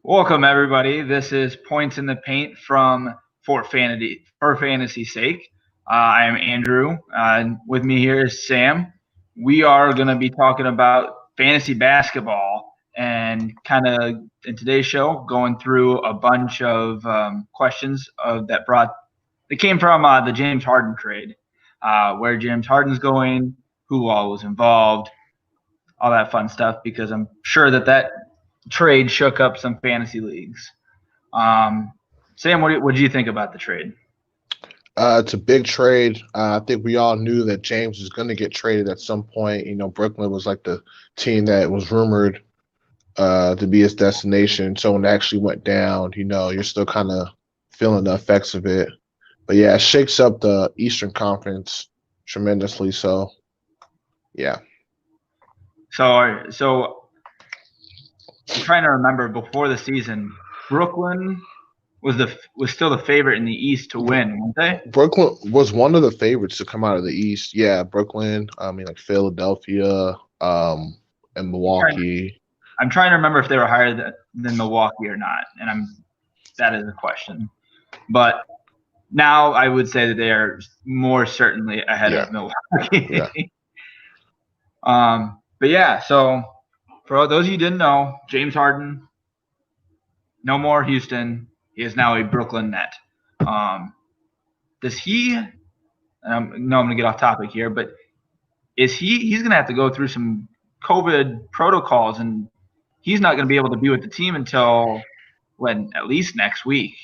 Welcome everybody. This is Points in the Paint from for Fantasy's sake. I am Andrew. With me here is Sam. We are going to be talking about fantasy basketball and kind of in today's show going through a bunch of questions that came from the James Harden trade, where James Harden's going, who all was involved, all that fun stuff. Because I'm sure that trade shook up some fantasy leagues. Sam, what do you think about the trade? It's a big trade. I think we all knew that James was going to get traded at some point. Brooklyn was like the team that was rumored to be his destination. So when it actually went down, you're still kind of feeling the effects of it. But yeah, it shakes up the Eastern Conference tremendously. So yeah. So I'm trying to remember before the season, Brooklyn was still the favorite in the East to win, weren't they? Brooklyn was one of the favorites to come out of the East. Yeah, Brooklyn. I mean, like Philadelphia, and Milwaukee. I'm trying to remember if they were higher than Milwaukee or not, and that is a question. But now I would say that they are more certainly ahead of Milwaukee. Yeah. But yeah, so for those of you who didn't know, James Harden, no more Houston. He is now a Brooklyn Net. Does he? I'm going to get off topic here, but he's going to have to go through some COVID protocols, and he's not going to be able to be with the team until at least next week.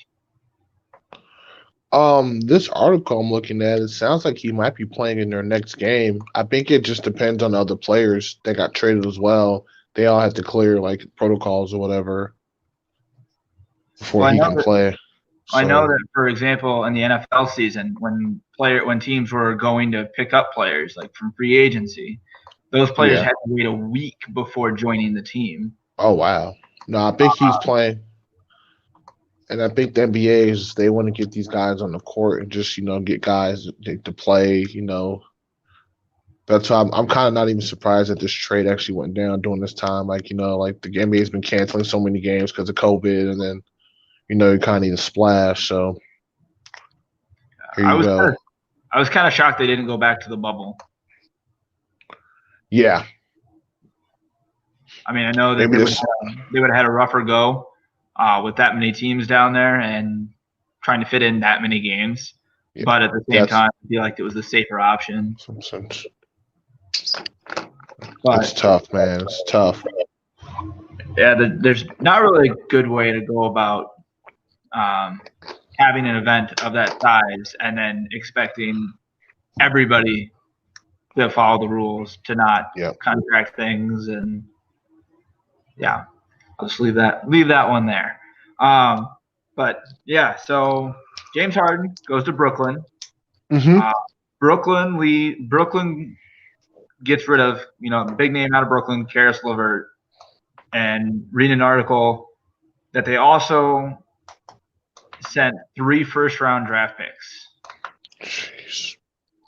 This article I'm looking at, it sounds like he might be playing in their next game. I think it just depends on the other players that got traded as well. They all have to clear like protocols or whatever before he can play. I know that, for example, in the NFL season, when teams were going to pick up players like from free agency, those players had to wait a week before joining the team. Oh wow! No, I think he's playing, and I think the NBA they want to get these guys on the court and just get guys to play. That's why I'm kind of not even surprised that this trade actually went down during this time. Like the NBA has been canceling so many games because of COVID, and then you kind of need a splash. So here you go. I was kind of shocked they didn't go back to the bubble. Yeah. I mean, I know that they would have had a rougher go with that many teams down there and trying to fit in that many games. Yeah, but at the same time, I feel like it was the safer option. Some sense. But it's tough, man. It's tough. Yeah, there's not really a good way to go about having an event of that size and then expecting everybody to follow the rules, to not contract things, and I'll just leave that one there. But yeah, so James Harden goes to Brooklyn. Mm-hmm. Brooklyn gets rid of the big name out of Brooklyn, Karis LeVert, and read an article that they also sent 3 first-round draft picks. Jeez.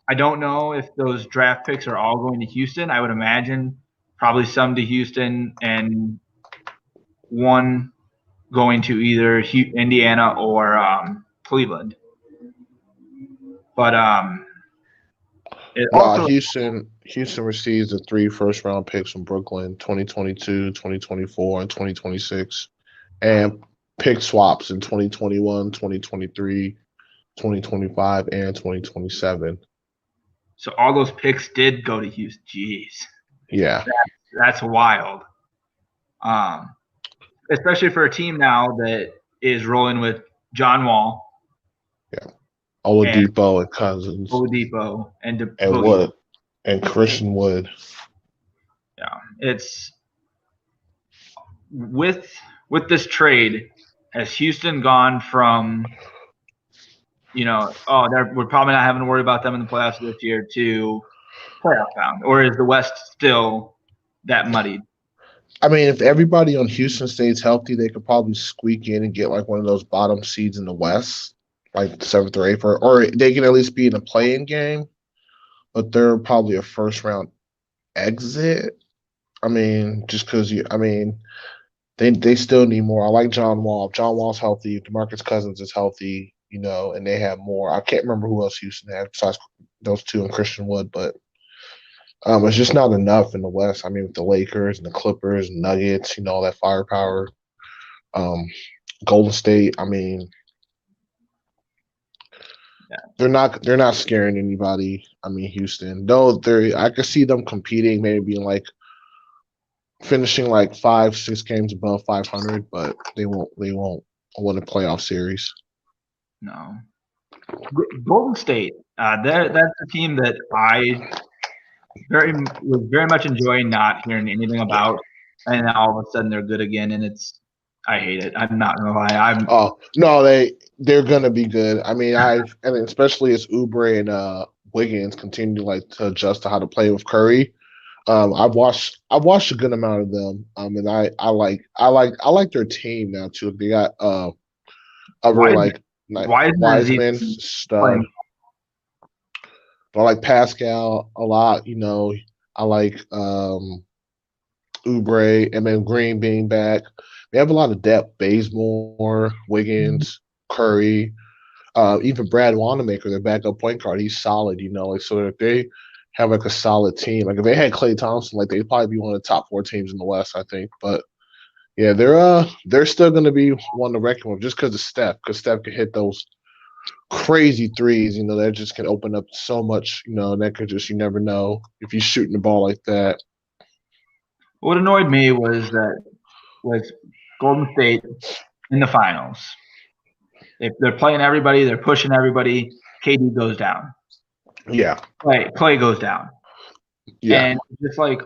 I don't know if those draft picks are all going to Houston. I would imagine probably some to Houston and one going to either Indiana or Cleveland. But Houston receives the 3 first-round picks from Brooklyn, 2022, 2024, and 2026, and pick swaps in 2021, 2023, 2025, and 2027. So all those picks did go to Houston. Jeez. Yeah. That's wild. Especially for a team now that is rolling with John Wall. Yeah. Oladipo and Cousins. Oladipo and Wood. And Christian Wood. Yeah. It's with this trade, has Houston gone from we're probably not having to worry about them in the playoffs this year to playoff bound, or is the West still that muddied? I mean, if everybody on Houston stays healthy, they could probably squeak in and get like one of those bottom seeds in the West, like 7th or 8th, or they can at least be in a play-in game, but they're probably a first-round exit. I mean, just because They still need more. I like John Wall. If John Wall's healthy, DeMarcus Cousins is healthy, and they have more. I can't remember who else Houston had besides those two and Christian Wood, but it's just not enough in the West. I mean, with the Lakers and the Clippers, and Nuggets, all that firepower. Um, Golden State. I mean, they're not scaring anybody. I mean, Houston. Though I could see them competing, maybe being like finishing like 5-6 games above 500, but they won't win a playoff series. No. Golden State. That's a team that I was very much enjoying not hearing anything about, and then all of a sudden they're good again, and I hate it. I'm not gonna lie. No, they're gonna be good. I mean, and especially as Oubre and Wiggins continue to adjust to how to play with Curry. I've watched a good amount of them. And I like their team now too. They got other Wiseman stud. But I like Pascal a lot. I like Oubre and then Green being back. They have a lot of depth. Bazemore, Wiggins, Curry, even Brad Wanamaker, their backup point guard. He's solid. So if they have a solid team, if they had Klay Thompson, they'd probably be one of the top 4 teams in the West, I think. But yeah, they're still going to be one to reckon with just because of Steph, because Steph can hit those crazy threes. That just can open up so much. And that could just, you never know if he's shooting the ball like that. What annoyed me was Golden State in the finals. If they're playing everybody, they're pushing everybody. KD goes down. Yeah. Clay goes down. Yeah. And just all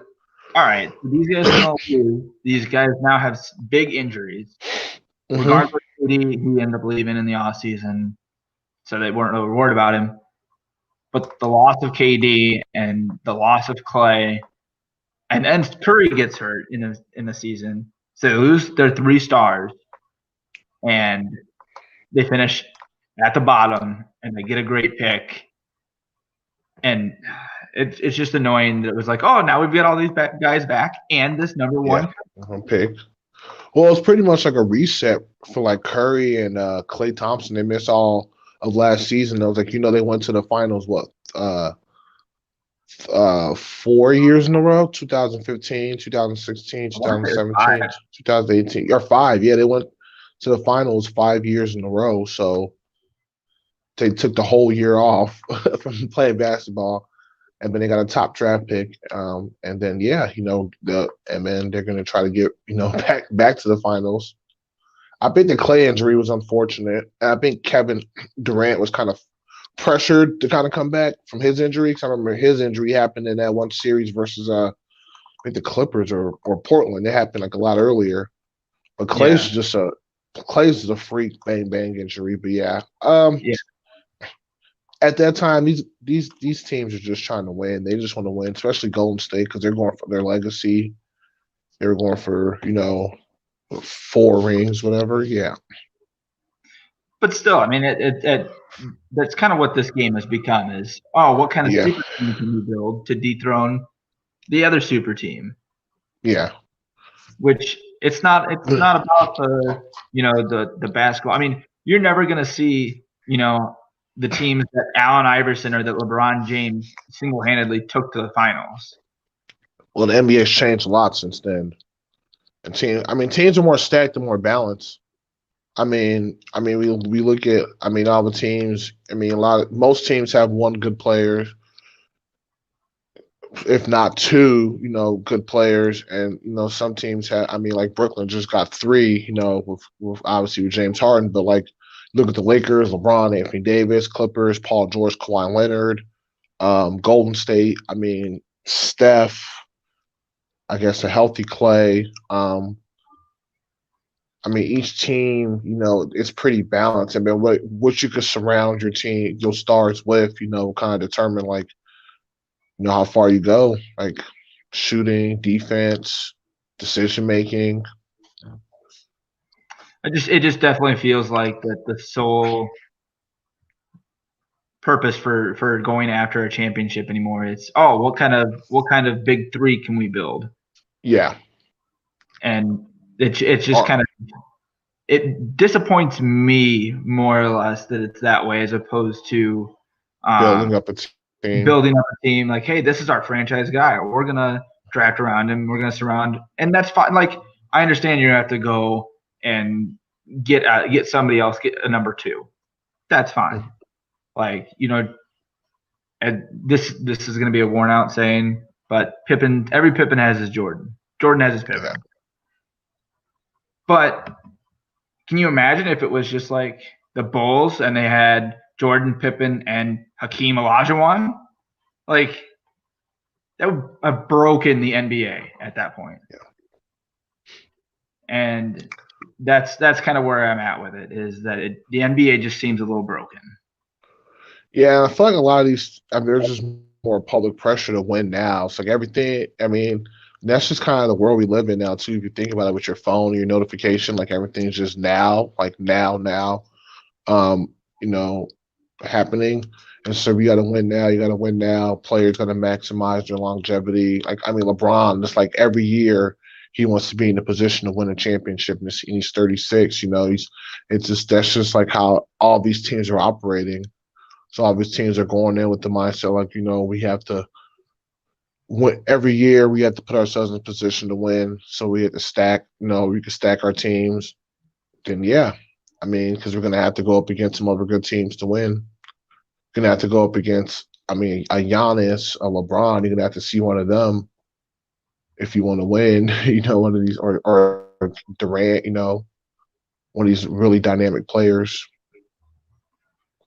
right, these guys don't lose. These guys now have big injuries. Mm-hmm. Regardless, he ended up leaving in the offseason, so they weren't really worried about him. But the loss of KD and the loss of Clay, and then Curry gets hurt in the season, so they lose their 3 stars, and they finish at the bottom, and they get a great pick. And it's just annoying that it was now we've got all these guys back and this number 1 pick. Well, it's pretty much like a reset for Curry and Klay Thompson. They missed all of last season. It was they went to the finals 4 years in a row, 2015, 2016, 2017, 2018, or 5. Yeah, they went to the finals 5 years in a row. So they took the whole year off from playing basketball, and then they got a top draft pick. And then and then they're gonna try to get back to the finals. I think the Clay injury was unfortunate. And I think Kevin Durant was kind of pressured to kind of come back from his injury. Because I remember his injury happened in that one series versus I think the Clippers or Portland. It happened a lot earlier. But Clay's just a freak bang bang injury. But yeah. At that time, these teams are just trying to win. They just want to win, especially Golden State, because they're going for their legacy. They're going for 4 rings, whatever. Yeah. But still, I mean, that's kind of what this game has become. Is what kind of super team can you build to dethrone the other super team? Yeah. Which it's not about the basketball. I mean, you're never gonna see the teams that Allen Iverson or that LeBron James single-handedly took to the finals. Well, the NBA's changed a lot since then. And teams are more stacked and more balanced. We look at all the teams. Most teams have 1 good player, if not 2, good players, and some teams have. Like Brooklyn just got 3, with obviously with James Harden, but look at the Lakers, LeBron, Anthony Davis, Clippers, Paul George, Kawhi Leonard, Golden State. Steph, I guess a healthy Clay. Each team, it's pretty balanced. What you could surround your team, your stars with, kind of determine how far you go, shooting, defense, decision making. It just definitely feels like that the sole purpose for going after a championship anymore is what kind of big 3 can we build? Yeah. And It's just kind of it disappoints me more or less that it's that way as opposed to building up a team. building up a team like, hey, this is our franchise guy. We're gonna draft around him. We're gonna surround, and that's fine. Like I understand you have to go and get somebody else, get a number 2. That's fine. Like and this is gonna be a worn out saying, but every Pippen has his Jordan. Jordan has his Pippen. Yeah. But can you imagine if it was just like the Bulls and they had Jordan, Pippen, and Hakeem Olajuwon? Like that would have broken the NBA at that point. Yeah. And that's kind of where I'm at with it, is that the NBA just seems a little broken. Yeah, I feel like a lot of these, I mean, there's just more public pressure to win now. It's like everything, I mean, that's just kind of the world we live in now, too. If you think about it with your phone, your notification, like everything's just now, like now, happening. And so you got to win now. You got to win now. Players got to maximize their longevity. Like, I mean, LeBron, just like every year, he wants to be in a position to win a championship, and he's 36. That's just like how all these teams are operating. So all these teams are going in with the mindset like, we have to win every year. We have to put ourselves in a position to win. So we have to stack. We can stack our teams. Then yeah, I mean, because we're gonna have to go up against some other good teams to win. Gonna have to go up against, I mean, a Giannis, a LeBron. You're gonna have to see one of them if you want to win. One of these or Durant. One of these really dynamic players.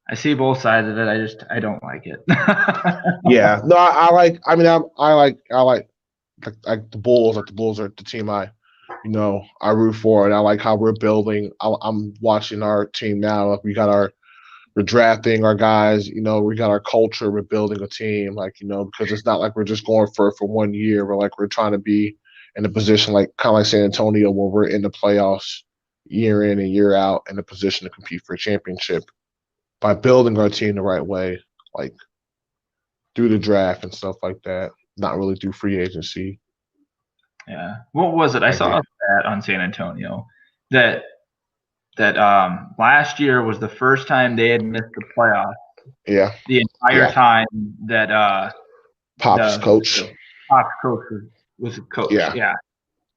I see both sides of it. I don't like it. Yeah, no, I like the Bulls. Like the Bulls are the team I root for, and I like how we're building. I'm watching our team now. Like we're drafting our guys. We got our culture. We're building a team. Like because it's not like we're just going for 1 year. We're trying to be in a position kind of like San Antonio, where we're in the playoffs year in and year out, in a position to compete for a championship by building our team the right way, like through the draft and stuff like that, not really through free agency. Yeah. What was it? I saw that on San Antonio that last year was the first time they had missed the playoffs. Yeah. The entire time that Pop's coach was a coach. Yeah. Yeah.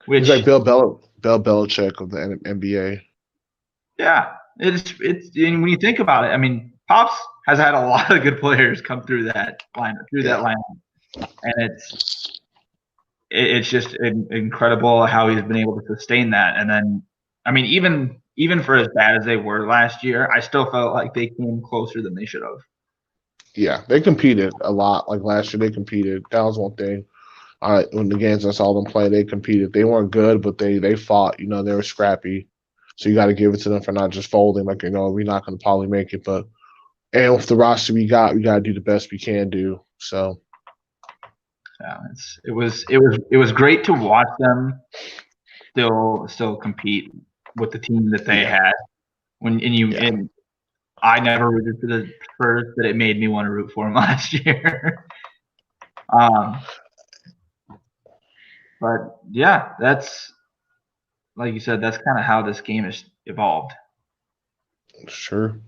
He's like Bill Belichick of the NBA. Yeah. It's when you think about it, I mean, Pops has had a lot of good players come through that lineup, and it's just incredible how he's been able to sustain that. And then, I mean, even for as bad as they were last year, I still felt like they came closer than they should have. Yeah, they competed a lot. Like last year, they competed. That was one thing. When the games I saw them play, they competed. They weren't good, but they fought. They were scrappy. So you got to give it to them for not just folding. Like, we're not going to probably make it, and with the roster we got to do the best we can do. So, yeah, it was great to watch them still compete with the team that they had. And I never rooted for the Spurs, but it made me want to root for them last year. But yeah, that's, like you said, that's kind of how this game has evolved. Sure.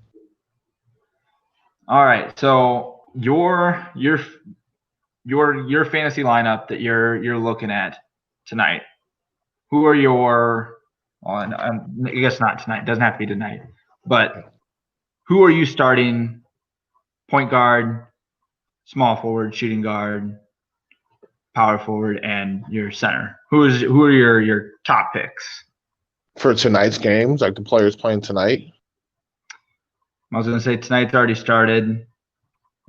All right, so your fantasy lineup that you're looking at tonight. Who are your? Well, I guess not tonight. It doesn't have to be tonight. But who are you starting? Point guard, small forward, shooting guard, power forward, and your center. Who are your top picks for tonight's games? Like the players playing tonight. I was going to say tonight's already started,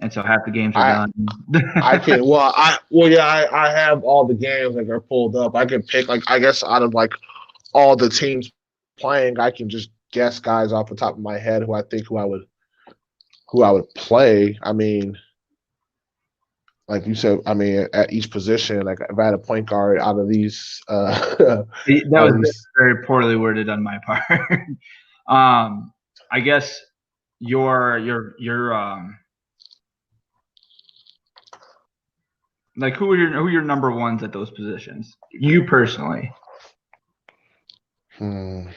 and so half the games are done. I can. Well, I have all the games like are pulled up. I can pick I guess out of all the teams playing, I can just guess guys off the top of my head who I would play. I mean, like you said, I mean, at each position, like if I had a point guard out of these, that was very poorly worded on my part. I guess your like who are your number ones at those positions? You personally. Doesn't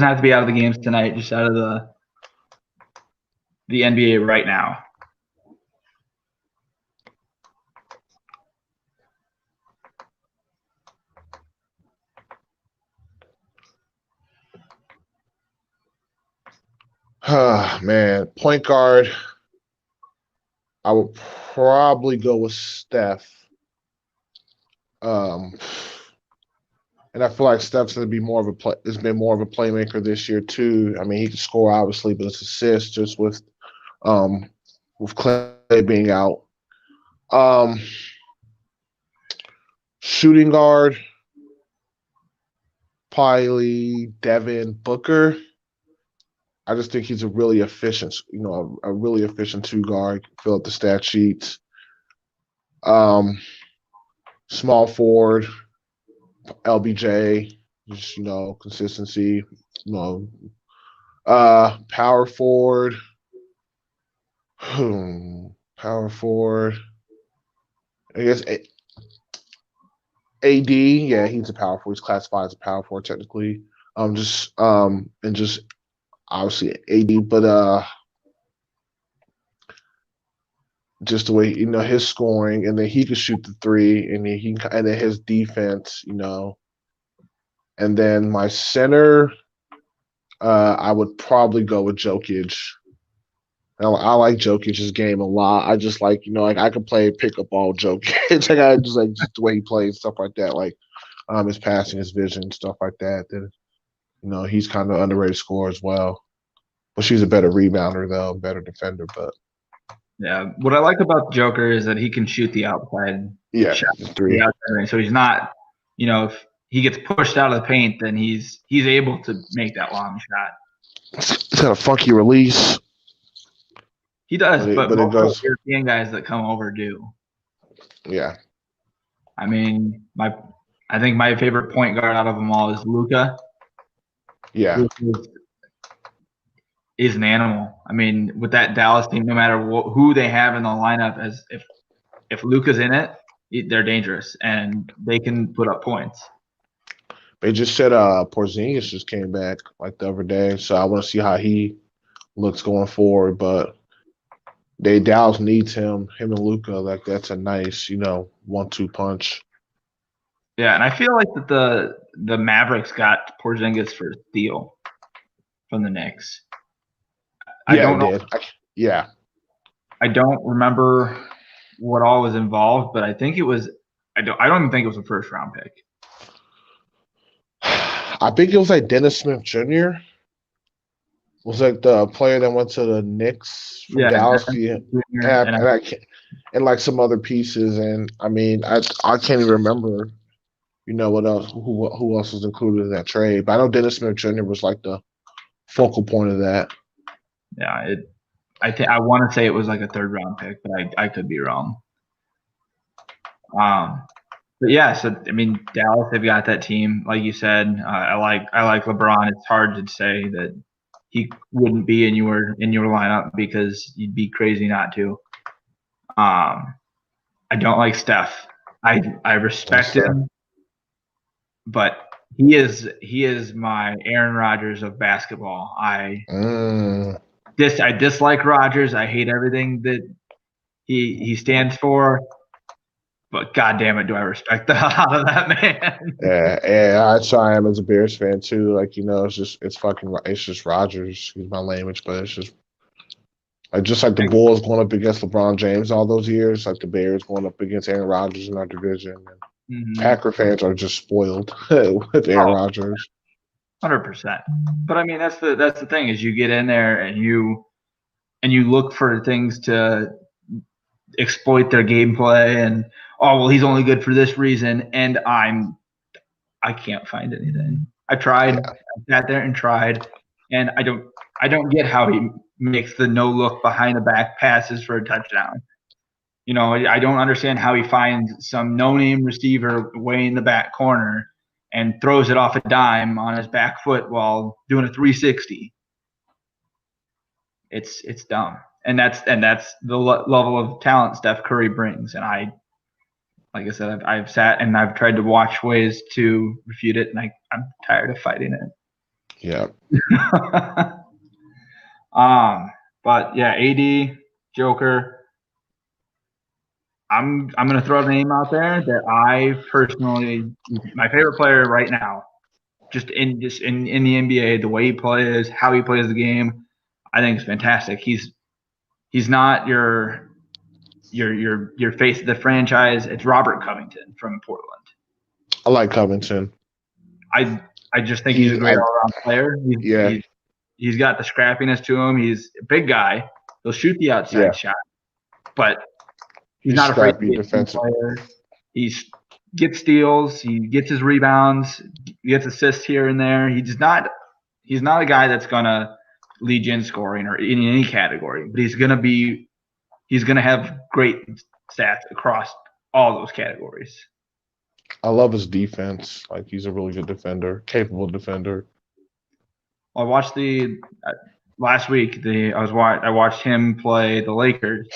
have to be out of the games tonight, just out of the NBA right now. Man, point guard. I would probably go with Steph. And I feel like Steph's going to be has been more of a playmaker this year too. I mean, he can score obviously, but it's assists just with Clay being out. Shooting guard, probably Devin Booker. I just think he's a really efficient, a really efficient two guard. Fill up the stat sheets. Small forward, LBJ, just consistency. Power forward. Power forward. I guess AD. Yeah, he's a power forward. He's classified as a power forward technically. And just obviously AD, but just the way his scoring, and then he could shoot the three, and then his defense, and then my center, I would probably go with Jokic. I like Jokic's game a lot. I just like I could play pickup ball Jokic. I just like just the way he plays, stuff like that, like his passing, his vision, stuff like that. Then he's kind of underrated scorer as well. But she's a better rebounder though, better defender. But yeah, what I like about the Joker is that he can shoot the outside. Yeah, shot, three. The outside, so he's not, if he gets pushed out of the paint, then he's able to make that long shot. It's got a funky release. He does, but most of the European guys that come over do. Yeah. I mean, I think my favorite point guard out of them all is Luka. Yeah. Luka is an animal. I mean, with that Dallas team, no matter who they have in the lineup, as if Luka's in it, they're dangerous and they can put up points. They just said Porzingis just came back like the other day, so I want to see how he looks going forward. But Dallas needs him and Luka. Like that's a nice, 1-2 punch. Yeah, and I feel like that the Mavericks got Porzingis for a steal from the Knicks. I don't remember what all was involved, but I think it was. I don't even think it was a first round pick. I think it was like Dennis Smith Jr. Was like the player that went to the Knicks from Dallas, and like some other pieces. And I mean, I can't even remember, what else, who else was included in that trade. But I know Dennis Smith Jr. was like the focal point of that. Yeah, I want to say it was like a third round pick, but I could be wrong. But yeah, so I mean, Dallas, they've got that team, like you said. I like LeBron. It's hard to say that he wouldn't be in your lineup because you'd be crazy not to. I don't like Steph. I respect him, but he is my Aaron Rodgers of basketball. I dislike Rodgers. I hate everything that he stands for. But God damn it, do I respect the hell out of that man? Yeah, I am as a Bears fan too. Like it's just Rodgers. Excuse my language, but it's just like the Bulls going up against LeBron James all those years, like the Bears going up against Aaron Rodgers in our division. And Packer fans are just spoiled with Aaron Rodgers. 100%. But I mean, that's the thing is you get in there and you look for things to exploit their gameplay and he's only good for this reason, and I can't find anything. I tried, I sat there and tried, and I don't get how he makes the no look behind the back passes for a touchdown. I don't understand how he finds some no-name receiver way in the back corner and throws it off a dime on his back foot while doing a 360. It's dumb. and that's the level of talent Steph Curry brings. And like I said, I've sat and I've tried to watch ways to refute it, and I'm tired of fighting it. Yeah. But yeah, AD, Joker. I'm gonna throw a name out there that I personally, my favorite player right now, just in the NBA, the way he plays, how he plays the game, I think is fantastic. He's not your face of the franchise. It's Robert Covington from Portland. I like Covington. I just think he's a great all-around player. He's got the scrappiness to him. He's a big guy. He'll shoot the outside shot, but he's not afraid to be a defensive player. He gets steals. He gets his rebounds. He gets assists here and there. He's not a guy that's gonna lead you in scoring or in any category, but he's gonna have great stats across all those categories. I love his defense. Like, he's a really good defender, capable defender. I watched last week. I watched him play the Lakers.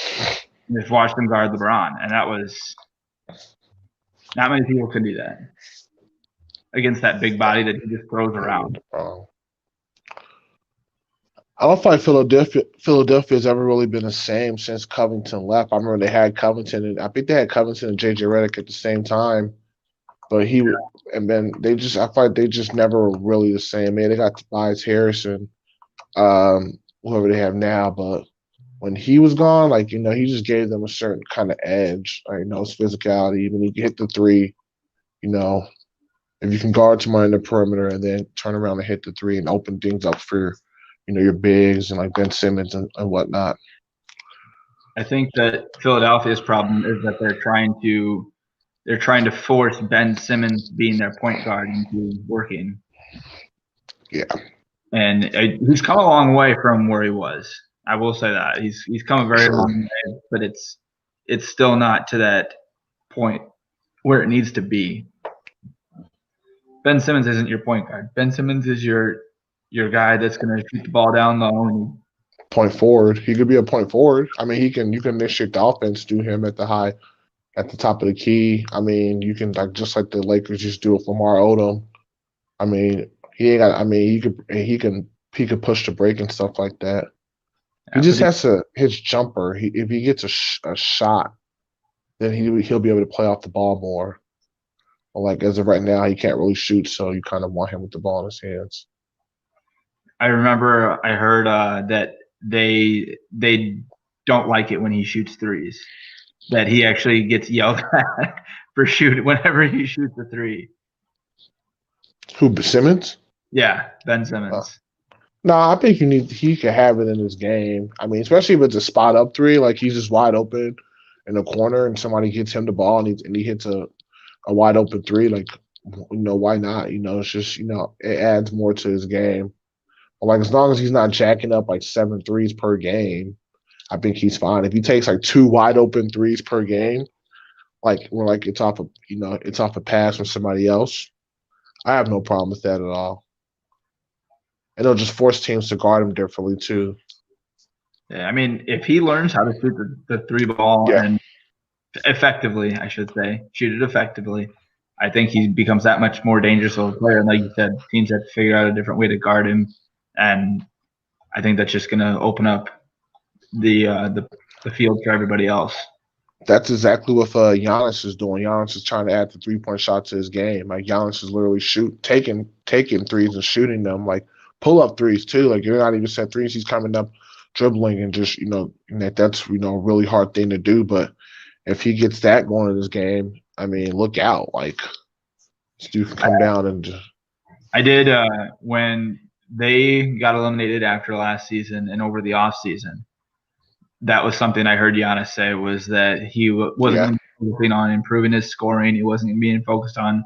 Just watched him guard LeBron, and that was not many people could do that against that big body that he just throws around. I don't find Philadelphia's ever really been the same since Covington left. I remember they had Covington, and I think they had Covington and JJ Redick at the same time. But and then I feel like they just never were really the same. Man, they got Tobias Harris and whoever they have now. But when he was gone, like, he just gave them a certain kind of edge. His physicality. When he could hit the three, if you can guard somebody in the perimeter and then turn around and hit the three and open things up for, your bigs and like Ben Simmons and whatnot. I think that Philadelphia's problem is that they're trying to force Ben Simmons being their point guard into working. Yeah. And he's come a long way from where he was. I will say that. He's come a very long way, but it's still not to that point where it needs to be. Ben Simmons isn't your point guard. Ben Simmons is your guy that's going to shoot the ball down low. Point forward. He could be a point forward. I mean, you can initiate the offense to him at the top of the key. I mean, you can, like, just like the Lakers just do it for Lamar Odom. I mean, he could push the break and stuff like that. He just has to his jumper. If he gets a shot, then he'll be able to play off the ball more. But like, as of right now, he can't really shoot, so you kind of want him with the ball in his hands. I remember I heard that they don't like it when he shoots threes. That he actually gets yelled at for shooting whenever he shoots a three. Who, Simmons? Yeah, Ben Simmons. No, I think he could have it in his game. I mean, especially if it's a spot up three, like he's just wide open in the corner and somebody hits him the ball and he hits a wide open three. Like, why not? It's just, it adds more to his game. Like, as long as he's not jacking up like 7 threes per game, I think he's fine. If he takes like 2 wide open threes per game, like where like it's off a pass from somebody else, I have no problem with that at all. And it'll just force teams to guard him differently too. Yeah, I mean, if he learns how to shoot the three ball and effectively, I should say, shoot it effectively, I think he becomes that much more dangerous of a player. And like you said, teams have to figure out a different way to guard him, and I think that's just going to open up the field for everybody else. That's exactly what Giannis is doing. Giannis is trying to add the 3-point shot to his game. Like, Giannis is literally taking threes and shooting them, like pull up threes too. Like, you're not even set threes. He's coming up, dribbling, and just that's a really hard thing to do. But if he gets that going in his game, I mean, look out! Like, this dude can come down and just. I did when they got eliminated after last season and over the off season. That was something I heard Giannis say, was that he wasn't focusing on improving his scoring. He wasn't being focused on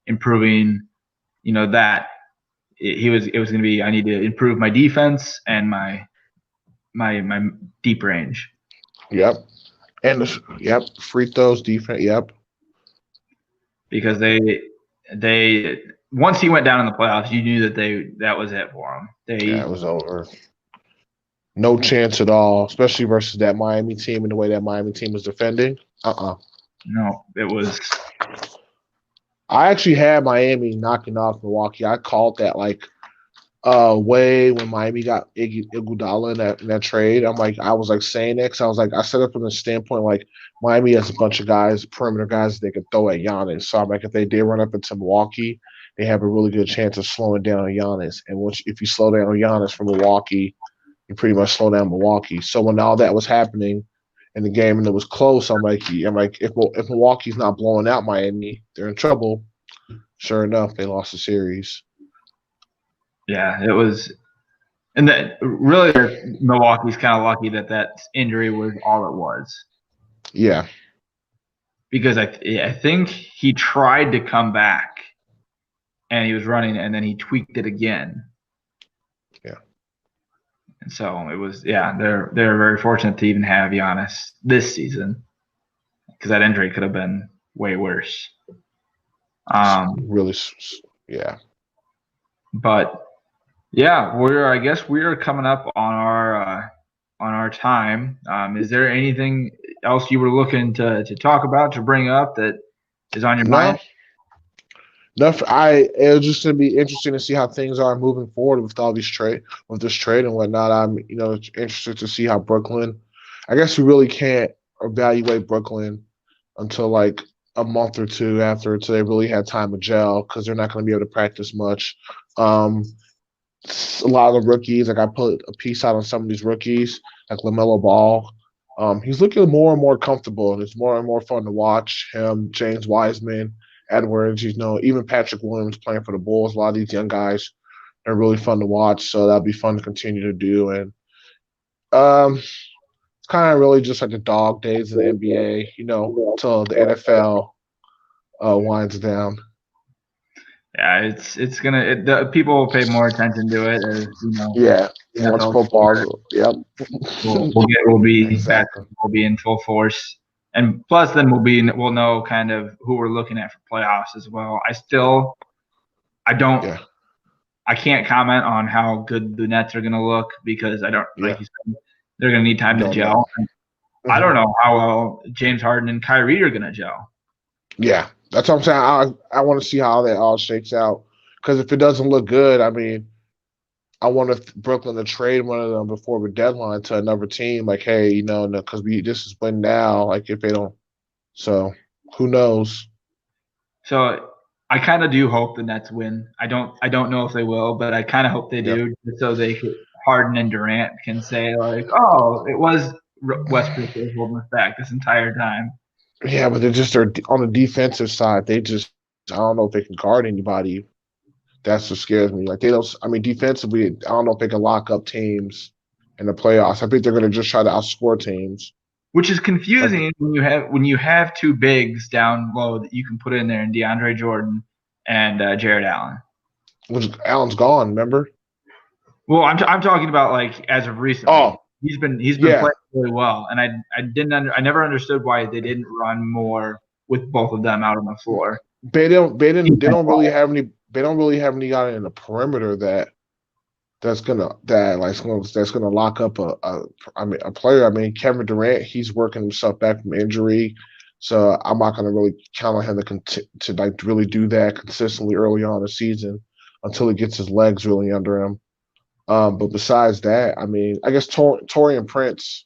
improving, that it was going to be, I need to improve my defense and my deep range. Yep. And free throws, defense. Yep. Because they once he went down in the playoffs, you knew that was it for him. It was over. No chance at all, especially versus that Miami team and the way that Miami team is defending. No, it was. I actually had Miami knocking off Milwaukee. I called that like way when Miami got Iguodala in that trade. I was like saying that 'cause I was like I set up from the standpoint like Miami has a bunch of guys, perimeter guys they could throw at Giannis. So I'm like if they did run up into Milwaukee, they have a really good chance of slowing down Giannis. And if you slow down Giannis from Milwaukee, you pretty much slow down Milwaukee. So when all that was happening in the game and it was close, I'm like if Milwaukee's not blowing out Miami, they're in trouble. Sure enough, they lost the series. Yeah, it was. And that really, Milwaukee's kind of lucky that injury was all it was. Yeah. Because I think he tried to come back, and he was running, and then he tweaked it again. Yeah. And so it was. Yeah, they're very fortunate to even have Giannis this season, because that injury could have been way worse. Really, yeah. But yeah, I guess we are coming up on our time. Is there anything else you were looking to talk about, to bring up that is on your mind? No. It was just gonna be interesting to see how things are moving forward with all these with this trade and whatnot. I'm interested to see how Brooklyn. I guess we really can't evaluate Brooklyn until like a month or two after, until they really had time to gel, because they're not going to be able to practice much. A lot of the rookies, like I put a piece out on some of these rookies, like LaMelo Ball. He's looking more and more comfortable, and it's more and more fun to watch him. James Wiseman, Edwards, even Patrick Williams playing for the Bulls. A lot of these young guys are really fun to watch, so that'll be fun to continue to do. And it's kind of really just like the dog days of the NBA, until the NFL winds down. Yeah, it's gonna. People will pay more attention to it, as Yeah, once football. Yep. We'll be exactly. We'll be in full force, and plus then we'll know kind of who we're looking at for playoffs as well. I can't comment on how good the Nets are gonna look, because I don't like you said, they're gonna need time to gel. Mm-hmm. I don't know how well James Harden and Kyrie are gonna gel. Yeah, that's what I'm saying. I want to see how that all shakes out, because if it doesn't look good, I mean, I want Brooklyn to trade one of them before the deadline to another team. Like, hey, because this is when now. Like, if they don't, so who knows? So I kind of do hope the Nets win. I don't know if they will, but I kind of hope they do, so Harden and Durant can say like, oh, it was Westbrook that was holding us back this entire time. Yeah, but they're on the defensive side. I don't know if they can guard anybody. That's what scares me. Like, defensively, I don't know if they can lock up teams in the playoffs. I think they're going to just try to outscore teams. Which is confusing when you have two bigs down low that you can put in there, in DeAndre Jordan and Jared Allen. Allen's gone, remember? Well, I'm talking about like as of recently. Oh, he's been playing really well, and I never understood why they didn't run more with both of them out on the floor. They don't really have any guy in the perimeter that's gonna lock up a player. I mean, Kevin Durant, he's working himself back from injury, so I'm not gonna really count on him to like really do that consistently early on in the season until he gets his legs really under him. But besides that, I mean, I guess Taurean Prince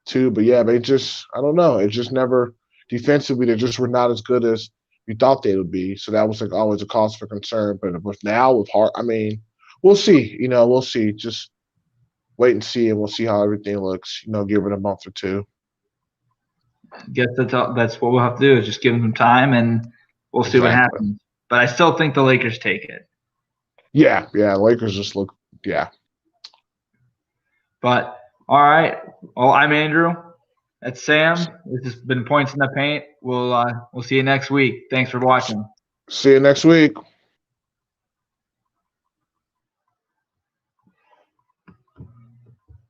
too. But yeah, I don't know. It just never defensively. They just were not as good as you thought they would be. So that was like always a cause for concern. But now with Hart, I mean, we'll see. We'll see. Just wait and see, and we'll see how everything looks. Give it a month or two. I guess that's what we'll have to do, is just give them some time, and we'll see what happens. But I still think the Lakers take it. Yeah. Lakers just look. Yeah. But all right. Well, I'm Andrew. That's Sam. This has been Points in the Paint. We'll see you next week. Thanks for watching. See you next week.